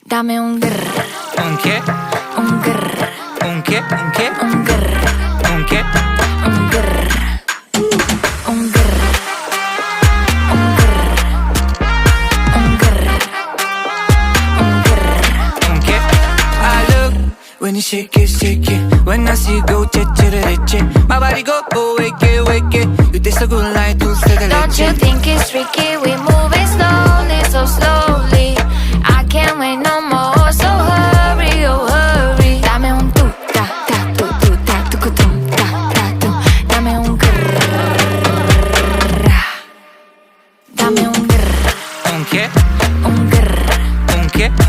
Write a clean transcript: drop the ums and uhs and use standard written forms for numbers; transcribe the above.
Dame un grr, ¿Un qué? un grr, ¿Un qué? ¿Un qué? un grr, ¿Un qué? un grr, un grr, un grr, un grr, un grr. ¿Un qué? I look when you shake it. When I see you go, che. My body go, wake it. You taste so good like dulce de Don't you leche. think it's tricky? We